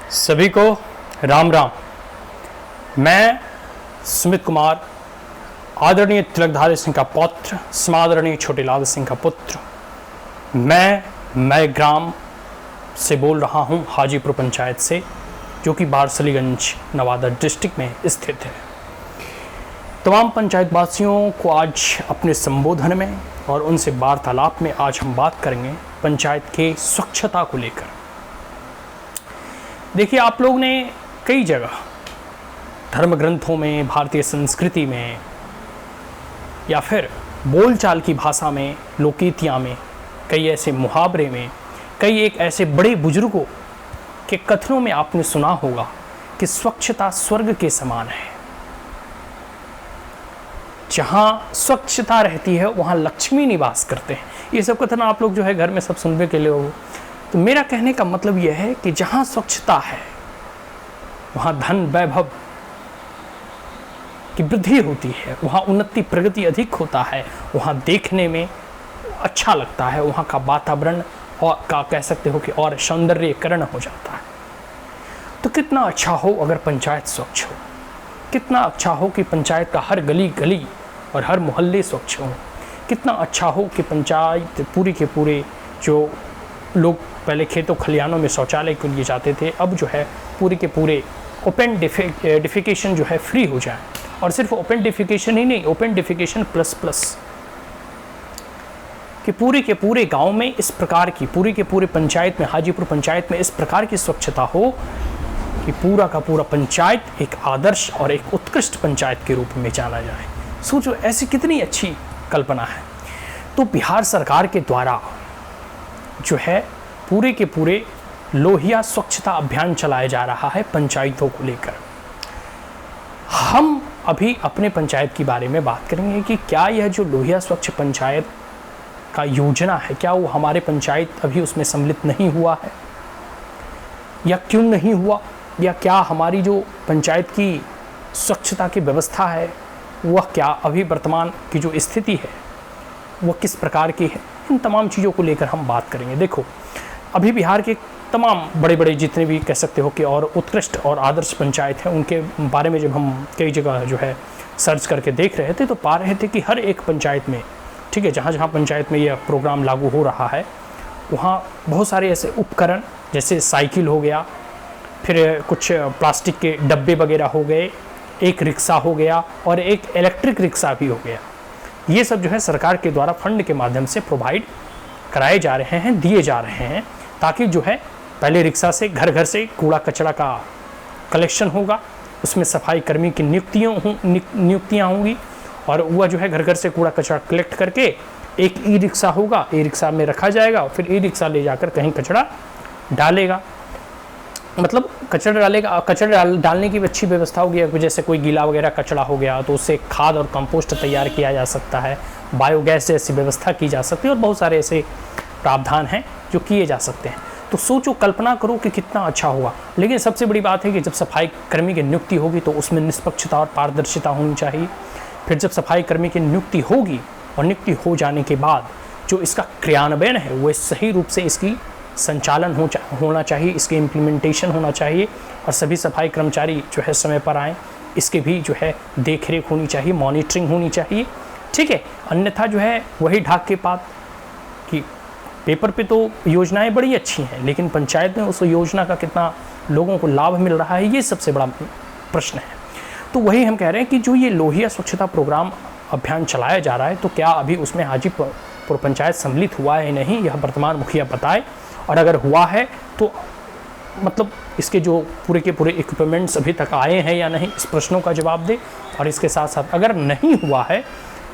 सभी को राम राम। मैं सुमित कुमार, आदरणीय तिलकधारी सिंह का पौत्र, समादरणीय छोटेलाल सिंह का पुत्र, मैं ग्राम से बोल रहा हूं, हाजीपुर पंचायत से, जो कि बारसलीगंज नवादा डिस्ट्रिक्ट में स्थित है। तमाम पंचायत वासियों को आज अपने संबोधन में और उनसे वार्तालाप में आज हम बात करेंगे पंचायत के स्वच्छता को लेकर। देखिए, आप लोग ने कई जगह धर्म ग्रंथों में, भारतीय संस्कृति में या फिर बोलचाल की भाषा में, लोकगीतियाँ में, कई ऐसे मुहावरे में, कई एक ऐसे बड़े बुजुर्गों के कथनों में आपने सुना होगा कि स्वच्छता स्वर्ग के समान है। जहाँ स्वच्छता रहती है वहाँ लक्ष्मी निवास करते हैं। ये सब कथन आप लोग जो है घर में सब सुनने के लिए हो। तो मेरा कहने का मतलब यह है कि जहाँ स्वच्छता है वहाँ धन वैभव की वृद्धि होती है, वहाँ उन्नति प्रगति अधिक होता है, वहाँ देखने में अच्छा लगता है, वहाँ का वातावरण और का कह सकते हो कि और सौंदर्यीकरण हो जाता है। तो कितना अच्छा हो अगर पंचायत स्वच्छ हो, कितना अच्छा हो कि पंचायत का हर गली गली और हर मोहल्ले स्वच्छ हो, कितना अच्छा हो कि पंचायत पूरी के पूरे जो लोग पहले खेतों खलिहानों में शौचालय के लिए जाते थे, अब जो है पूरे के पूरे ओपन डिफिकेशन जो है फ्री हो जाए। और सिर्फ ओपन डिफिकेशन ही नहीं, ओपन डिफिकेशन प्लस प्लस कि पूरे के पूरे गांव में इस प्रकार की, पूरी के पूरे पंचायत में, हाजीपुर पंचायत में इस प्रकार की स्वच्छता हो कि पूरा का पूरा पंचायत एक आदर्श और एक उत्कृष्ट पंचायत के रूप में जाना जाए। सोचो, ऐसी कितनी अच्छी कल्पना है। तो बिहार सरकार के द्वारा जो है पूरे के पूरे लोहिया स्वच्छता अभियान चलाया जा रहा है पंचायतों को लेकर। हम अभी अपने पंचायत के बारे में बात करेंगे कि क्या यह जो लोहिया स्वच्छ पंचायत का योजना है, क्या वो हमारे पंचायत अभी उसमें सम्मिलित नहीं हुआ है, या क्यों नहीं हुआ, या क्या हमारी जो पंचायत की स्वच्छता की व्यवस्था है वह क्या अभी वर्तमान की जो स्थिति है वह किस प्रकार की है। इन तमाम चीज़ों को लेकर हम बात करेंगे। देखो, अभी बिहार के तमाम बड़े बड़े जितने भी कह सकते हो कि और उत्कृष्ट और आदर्श पंचायत हैं, उनके बारे में जब हम कई जगह जो है सर्च करके देख रहे थे तो पा रहे थे कि हर एक पंचायत में, ठीक है, जहाँ जहाँ पंचायत में यह प्रोग्राम लागू हो रहा है वहाँ बहुत सारे ऐसे उपकरण, जैसे साइकिल हो गया, फिर कुछ प्लास्टिक के डब्बे वगैरह हो गए, एक रिक्शा हो गया और एक इलेक्ट्रिक रिक्शा भी हो गया। ये सब जो है सरकार के द्वारा फंड के माध्यम से प्रोवाइड कराए जा रहे हैं, दिए जा रहे हैं, ताकि जो है पहले रिक्शा से घर घर से कूड़ा कचरा का कलेक्शन होगा, उसमें सफाई कर्मी की नियुक्तियाँ होंगी और वह जो है घर घर से कूड़ा कचरा कलेक्ट करके एक ई रिक्शा होगा, ई रिक्शा में रखा जाएगा, फिर ई रिक्शा ले जाकर कहीं कचरा डालेगा, मतलब कचरा डालेगा। कचरा डालने की भी अच्छी व्यवस्था होगी, जैसे कोई गीला वगैरह कचरा हो गया तो उससे खाद और कंपोस्ट तैयार किया जा सकता है, बायोगैस जैसी व्यवस्था की जा सकती है और बहुत सारे ऐसे प्रावधान हैं जो किए जा सकते हैं। तो सोचो, कल्पना करो कि कितना अच्छा होगा। लेकिन सबसे बड़ी बात है कि जब सफाई कर्मी की नियुक्ति होगी तो उसमें निष्पक्षता और पारदर्शिता होनी चाहिए। फिर जब सफाई कर्मी की नियुक्ति होगी और नियुक्ति हो जाने के बाद जो इसका क्रियान्वयन है वह सही रूप से इसकी संचालन होना चाहिए, इसके इम्प्लीमेंटेशन होना चाहिए और सभी सफाई कर्मचारी जो है समय पर आएँ, इसके भी जो है देख रेख होनी चाहिए, मॉनिटरिंग होनी चाहिए, ठीक है। अन्यथा जो है वही ढाक के पात कि पेपर पे तो योजनाएं बड़ी अच्छी हैं लेकिन पंचायत में उस योजना का कितना लोगों को लाभ मिल रहा है, ये सबसे बड़ा प्रश्न है। तो वही हम कह रहे हैं कि जो ये लोहिया स्वच्छता प्रोग्राम अभियान चलाया जा रहा है, तो क्या अभी उसमें हाजीपुर पंचायत सम्मिलित हुआ है नहीं, यह वर्तमान मुखिया बताए, और अगर हुआ है तो मतलब इसके जो पूरे के पूरे इक्विपमेंट्स अभी तक आए हैं या नहीं, इस प्रश्नों का जवाब दे। और इसके साथ साथ अगर नहीं हुआ है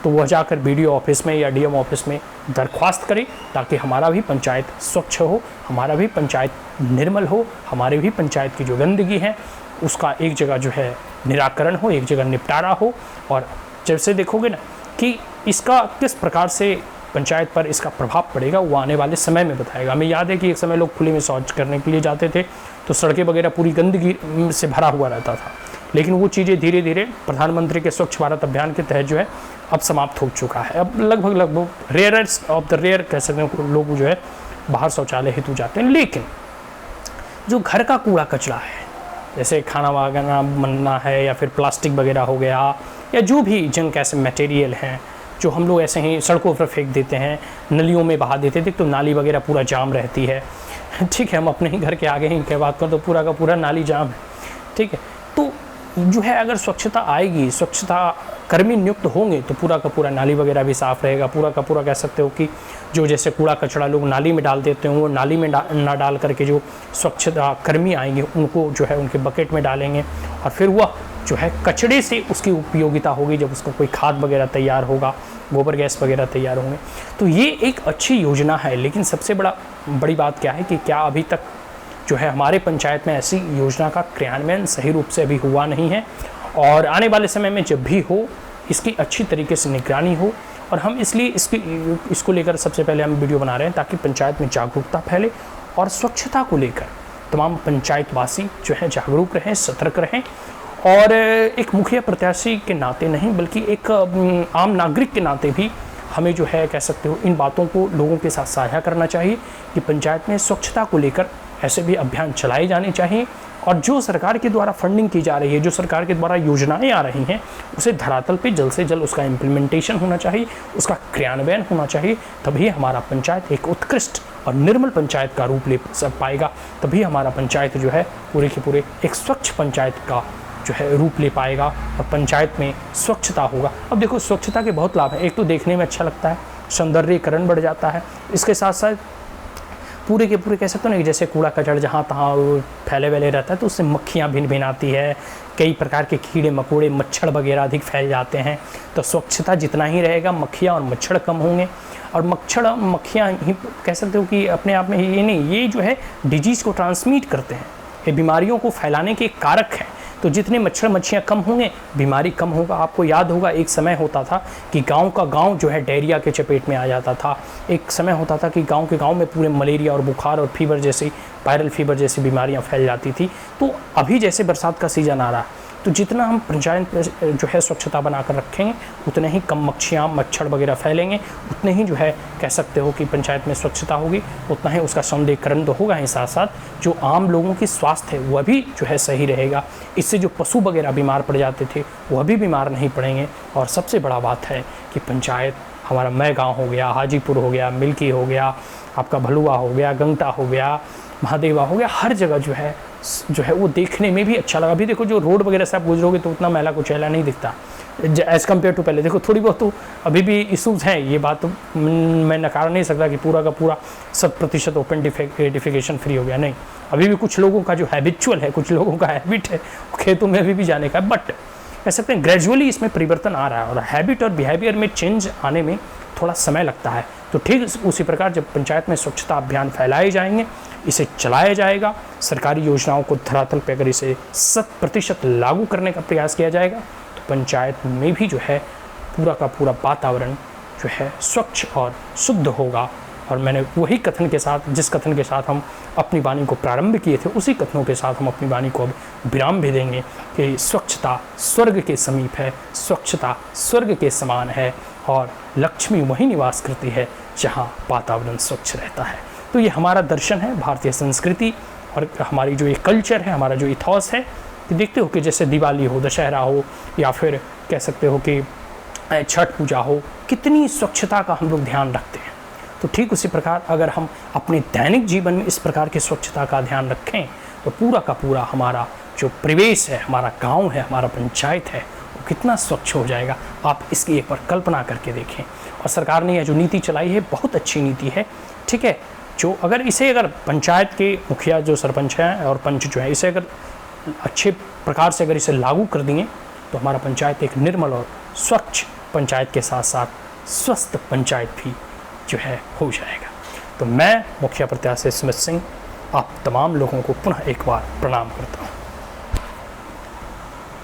तो वह जाकर BDO ऑफिस में या DM ऑफिस में दरख्वास्त करे, ताकि हमारा भी पंचायत स्वच्छ हो, हमारा भी पंचायत निर्मल हो, हमारे भी पंचायत की जो गंदगी है उसका एक जगह जो है निराकरण हो, एक जगह निपटारा हो। और जैसे देखोगे ना कि इसका किस प्रकार से पंचायत पर इसका प्रभाव पड़ेगा, वो आने वाले समय में बताएगा। हमें याद है कि एक समय लोग खुले में शौच करने के लिए जाते थे तो सड़कें वगैरह पूरी गंदगी से भरा हुआ रहता था, लेकिन वो चीज़ें धीरे धीरे प्रधानमंत्री के स्वच्छ भारत अभियान के तहत जो है अब समाप्त हो चुका है। अब लगभग रेयरर्स ऑफ द रेयर कह सकते हैं लोग जो है बाहर शौचालय हेतु जाते हैं। लेकिन जो घर का कूड़ा कचरा है, जैसे खाना वगैरह बनना है या फिर प्लास्टिक वगैरह हो गया या जो भी जिनके ऐसे मटेरियल हैं जो हम लोग ऐसे ही सड़कों पर फेंक देते हैं, नलियों में बहा देते थे, तो नाली वगैरह पूरा जाम रहती है। ठीक है, हम अपने ही घर के आगे ही क्या बात करें तो पूरा का पूरा नाली जाम है। ठीक है, तो जो है अगर स्वच्छता आएगी, स्वच्छता कर्मी नियुक्त होंगे तो पूरा का पूरा नाली वगैरह भी साफ़ रहेगा। पूरा का पूरा कह सकते हो कि जो जैसे कूड़ा कचरा लोग नाली में डाल देते हैं वो नाली में ना डाल करके जो स्वच्छता कर्मी आएंगे उनको जो है उनके बकेट में डालेंगे और फिर वह जो है कचड़े से उसकी उपयोगिता होगी जब उसका कोई खाद वगैरह तैयार होगा, गोबर गैस वगैरह तैयार होंगे। तो ये एक अच्छी योजना है, लेकिन सबसे बड़ी बात क्या है कि क्या अभी तक जो है हमारे पंचायत में ऐसी योजना का क्रियान्वयन सही रूप से अभी हुआ नहीं है। और आने वाले समय में जब भी हो इसकी अच्छी तरीके से निगरानी हो, और हम इसलिए इसको लेकर सबसे पहले हम वीडियो बना रहे हैं ताकि पंचायत में जागरूकता फैले और स्वच्छता को लेकर तमाम पंचायतवासी जो है जागरूक रहें, सतर्क रहें। और एक मुखिया प्रत्याशी के नाते नहीं बल्कि एक आम नागरिक के नाते भी हमें जो है कह सकते हो इन बातों को लोगों के साथ साझा करना चाहिए कि पंचायत में स्वच्छता को लेकर ऐसे भी अभियान चलाए जाने चाहिए। और जो सरकार के द्वारा फंडिंग की जा रही है, जो सरकार के द्वारा योजनाएं आ रही हैं, उसे धरातल पे जल्द से जल्द उसका इम्प्लीमेंटेशन होना चाहिए, उसका क्रियान्वयन होना चाहिए। तभी हमारा पंचायत एक उत्कृष्ट और निर्मल पंचायत का रूप ले पाएगा। तभी हमारा पंचायत जो है पूरे के पूरे एक स्वच्छ पंचायत का जो है रूप ले पाएगा और पंचायत में स्वच्छता होगा। अब देखो स्वच्छता के बहुत लाभ हैं। एक तो देखने में अच्छा लगता है, सौंदर्यीकरण बढ़ जाता है। इसके साथ साथ पूरे के पूरे कह सकते हो ना कि जैसे कूड़ा कचरा जहाँ तहाँ फैले वैले रहता है तो उससे मक्खियाँ भिन भिन आती है, कई प्रकार के कीड़े मकोड़े मच्छर वगैरह अधिक फैल जाते हैं। तो स्वच्छता जितना ही रहेगा मक्खियाँ और मच्छर कम होंगे। और मक्खियाँ ही कह सकते हो कि अपने आप में ये नहीं, ये जो है डिजीज़ को ट्रांसमिट करते हैं, ये बीमारियों को फैलाने के एक कारक हैं। तो जितने मच्छर मक्खियाँ कम होंगे बीमारी कम होगा। आपको याद होगा एक समय होता था कि गांव का गांव जो है डायरिया के चपेट में आ जाता था। एक समय होता था कि गांव के गांव में पूरे मलेरिया और बुखार और फीवर जैसी वायरल फीवर जैसी बीमारियां फैल जाती थी। तो अभी जैसे बरसात का सीज़न आ रहा है तो जितना हम पंचायत जो है स्वच्छता बनाकर रखेंगे उतने ही कम मक्खियाँ मच्छर वगैरह फैलेंगे, उतने ही जो है कह सकते हो कि पंचायत में स्वच्छता होगी, उतना ही उसका सौंदर्यीकरण तो होगा ही, साथ साथ जो आम लोगों की स्वास्थ्य है वह भी जो है सही रहेगा। इससे जो पशु वगैरह बीमार पड़ जाते थे वह भी बीमार नहीं पड़ेंगे। और सबसे बड़ा बात है कि पंचायत हमारा मैं गाँव हो गया, हाजीपुर हो गया, मिल्की हो गया, आपका भलुआ हो गया, गंगटा हो गया, महादेवा हो गया, हर जगह जो है वो देखने में भी अच्छा लगा। अभी देखो जो रोड वगैरह से आप गुजरोगे तो उतना मैला कुचैला नहीं दिखता एज़ कम्पेयर टू पहले। देखो थोड़ी बहुत तो अभी भी इशूज़ हैं, ये बात तो मैं नकार नहीं सकता कि पूरा का पूरा 100% ओपन डिफिकेशन फ्री हो गया, नहीं। अभी भी कुछ लोगों का जो हैबिचुअल है, कुछ लोगों का हैबिट है खेतों में अभी भी जाने का, बट कह सकते हैं ग्रेजुअली इसमें परिवर्तन आ रहा है और हैबिट और बिहेवियर में चेंज आने में थोड़ा समय लगता है। तो ठीक उसी प्रकार जब पंचायत में स्वच्छता अभियान फैलाए जाएंगे, इसे चलाया जाएगा, सरकारी योजनाओं को धरातल पर अगर इसे 100% लागू करने का प्रयास किया जाएगा तो पंचायत में भी जो है पूरा का पूरा वातावरण जो है स्वच्छ और शुद्ध होगा। और मैंने वही कथन के साथ, जिस कथन के साथ हम अपनी वाणी को प्रारंभ किए थे, उसी कथनों के साथ हम अपनी वाणी को अब विराम भी देंगे कि स्वच्छता स्वर्ग के समीप है, स्वच्छता स्वर्ग के समान है और लक्ष्मी वहीं निवास करती है जहाँ वातावरण स्वच्छ रहता है। तो ये हमारा दर्शन है, भारतीय संस्कृति और हमारी जो ये कल्चर है, हमारा जो इथॉस है कि देखते हो कि जैसे दिवाली हो, दशहरा हो या फिर कह सकते हो कि छठ पूजा हो, कितनी स्वच्छता का हम लोग ध्यान रखते हैं। तो ठीक उसी प्रकार अगर हम अपने दैनिक जीवन में इस प्रकार की स्वच्छता का ध्यान रखें तो पूरा का पूरा हमारा जो परिवेश है, हमारा गांव है, हमारा पंचायत है, वो कितना स्वच्छ हो जाएगा। आप इसकी एक बार कल्पना करके देखें। और सरकार ने यह जो नीति चलाई है बहुत अच्छी नीति है, ठीक है। जो अगर पंचायत के मुखिया जो सरपंच हैं और पंच जो है इसे अगर अच्छे प्रकार से अगर इसे लागू कर दिए तो हमारा पंचायत एक निर्मल और स्वच्छ पंचायत के साथ साथ स्वस्थ पंचायत भी जो है हो जाएगा। तो मैं मुखिया प्रत्याशी स्मित सिंह आप तमाम लोगों को पुनः एक बार प्रणाम करता हूँ।